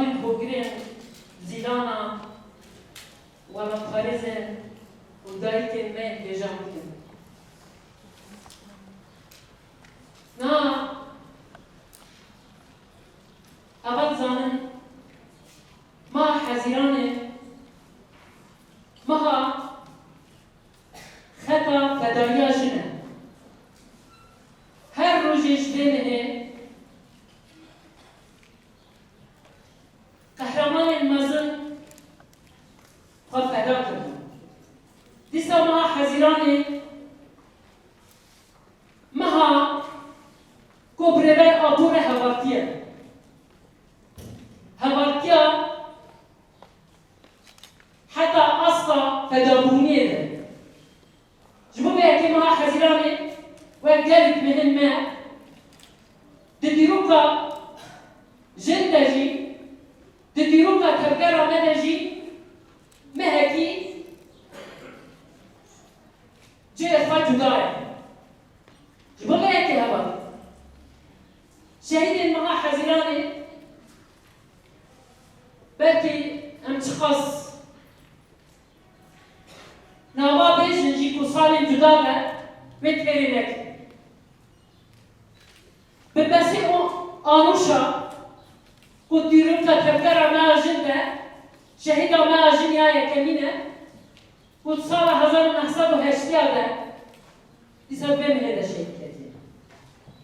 Avabin Hogrin Zilana Wala Parizin Udaikin Me Dejamkin Na Abad Zanen Ma Hazirane Maha Khata Fedariya Jine Her rojiş denihe Kahraman mazın feda kırdı. Disa maha hazirane maha kubrever apure havartiye. Havartiya hatta asla fedabuniye de. Jibu belki maha hazirane ve gelip mühimme dediruka jendeci dediruka tebkera medeci meheki cefa cudaya jibu belki hava şehidin maha hazirane belki em çıkas nava beşinci kusalin cudaya ve terinek bebesi o anuşa ku dirumta tebkera meajinde şehida meajin ya kemine ku sala 1980'de disa bemhede şehit edildi.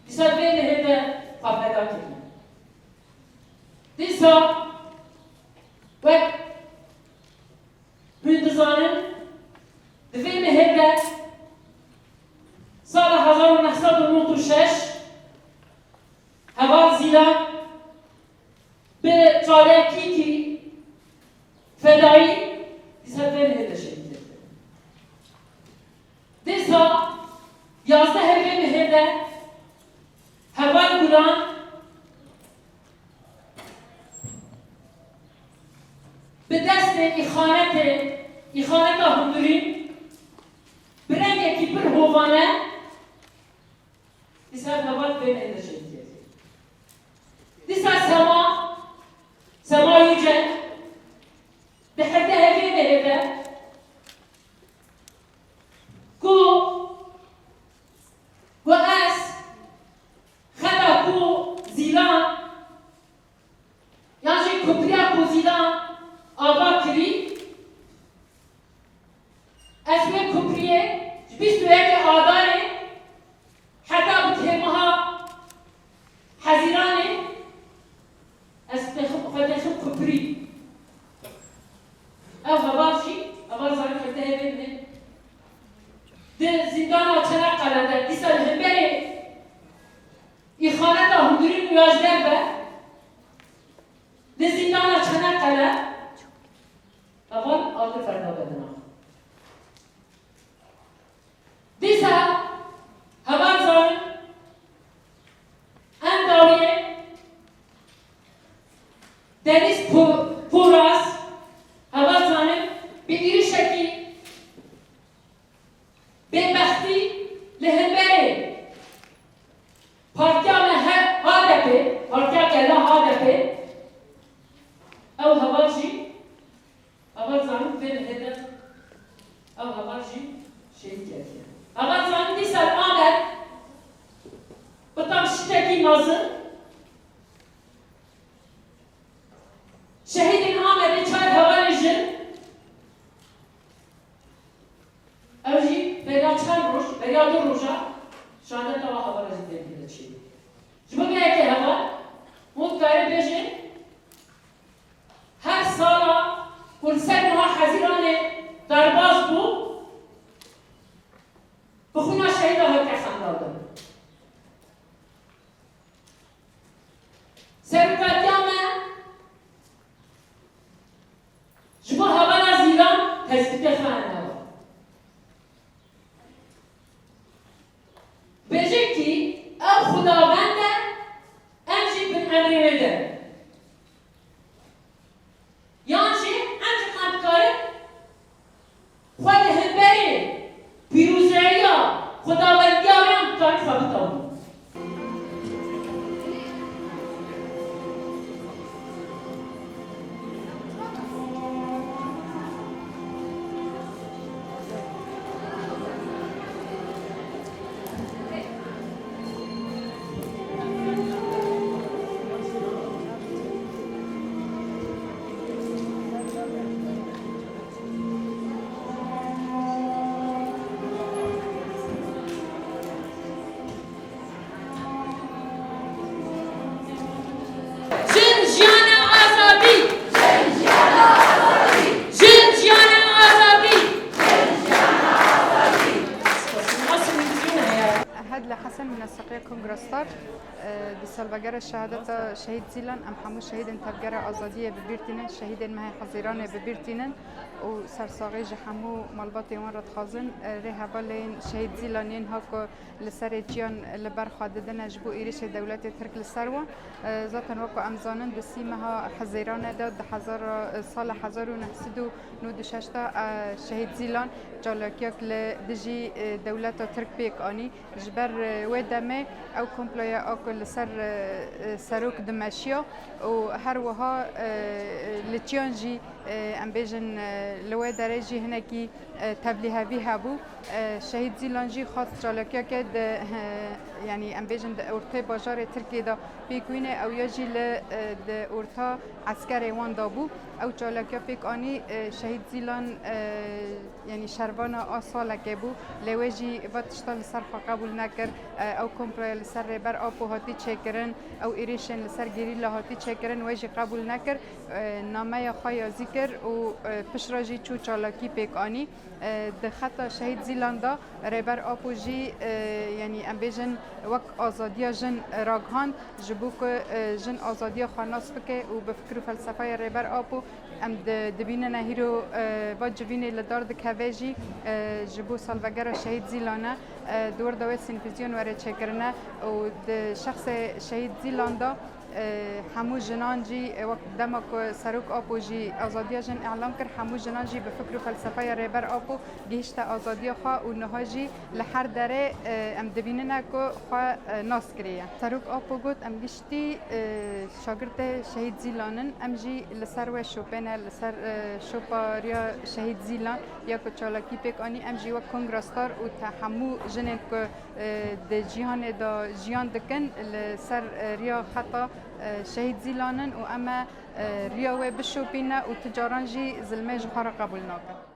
Disa bemhede fafeda edildi. Disa ve mündizanın bemhede sala 1996 Hava zila be çareki ki fedai disa bemhede şehit edildi. Disa yazda bemhede hava gulan be deste ihaneta hundurin birengeki bir hovane disa hava bemhede şehit edildi. Disa sema yüce deherde hevi behede ku ve es khada ku zilan yani kupriya ku zilan ava kiri esme kupriye biz büyük adare hatta bu temaha hazirane فتخب خبري أو غباشي أبغى زارك فتاه بينه ده زندان أشنا قلنا ده ديسال همبري إخانة هندرين مياجدر به ده زندان أشنا قلنا أبغى أوتر فردا بدنا ديسا هبار زار أن داوية Deniz Poraz Havazan'ın bir irişeki bedbahti lehemberi partiya me HDP partiya kella HDP ev havaji Havazan'ın ben hedef ev havaji şehit ediyor. Havazan'ın disal Ahmet batam şiteki nazı Şehidin Ahmet'in çay havarıcın evci veya çay ruj veya dur ruja şu anda tava havarıcı dediğinde şey. Şimdi bir eke hava mutkare bejin her sala kurser muha hazirane darbaz bu bukuna şehida hak sandaldı. Serukatiyame Şubu havana zilan tespite khana var. Bece ki ev Xudavende emjik bin emrivede. Yani emjik kampkari Xwede hemberi piruzeya Xudavendiya ve amkari sabit oldu. کنگرستار دی سالوگر شهادت شهید زیلان ام همو شهید تفگر آزادی ببیرتینن شهید مه حزیران ببیرتینن و سرساقی همو مالبات وان رد خازن رهبالین شهید زیلانین ها که لسر جیان لبر خاددن اجبو ایریش دولت ترک لسروا ذاتن وکو امزانن بسیمها حزیران داد هزار سال 1996 شهید زیلان جالکیک لدجی دولت ترک بیک آنی جبر ودمه او کمپلویا آکل سر سروک دمشیا و هر وها لتیانجی ام بیجن لوی درجی هنکی تبلیغ بی هبو شهید زیلانجی خاص جالکیا که یعنی ام بیجن اورته بازار ترکی دا بیکوینه او یاجی ل اورتا عسکر وان دابو او جالکیا پیک آنی شهید زیلان یعنی شربانا آساله که بو لویجی باتشتال سر قبول نکر او کمپرایل سر بر آپو هاتی چکرن او ایریشن لسر گیری هاتی چکرن ویجی قبول نکر نامه خواهی ذکر و پشراجی چو چالاکی پیک آنی ده خطا شهید زیلاندا ربر آپو جی یعنی ام بیجن وک آزادی جن راگهاند جبو که جن آزادی خاناس بکه و بفکر فلسفه ربر آپو ام دبینه نهیرو با جوینه لدار دکویجی جبو سالوگر شهید زیلانه دور دوی سینفیزیون وره چکرنه و ده شخص شهید زیلاندا همو جنان جی وقت دمک سروک آپو جی آزادی جن اعلام کرد همو جنان جی به فکر و فلسفه رهبر آپو گیشت آزادی خواه و نها جی لحر دره ام دبینه نکو خواه ناس کریه سروک آپو گوت ام گیشتی شاگرد شهید زیلانن ام جی لسر و شوپنه لسر شوپاریا شهید زیلان یا که چالاکی پیک آنی ام جی و کنگرستار و تا همو جنن که ده جیهان دا جیان دکن لسر ریا خطا شهید زیلانن و اما ریاوه بشوپینه و تجاران جی ظلمه جخار قبول ناکن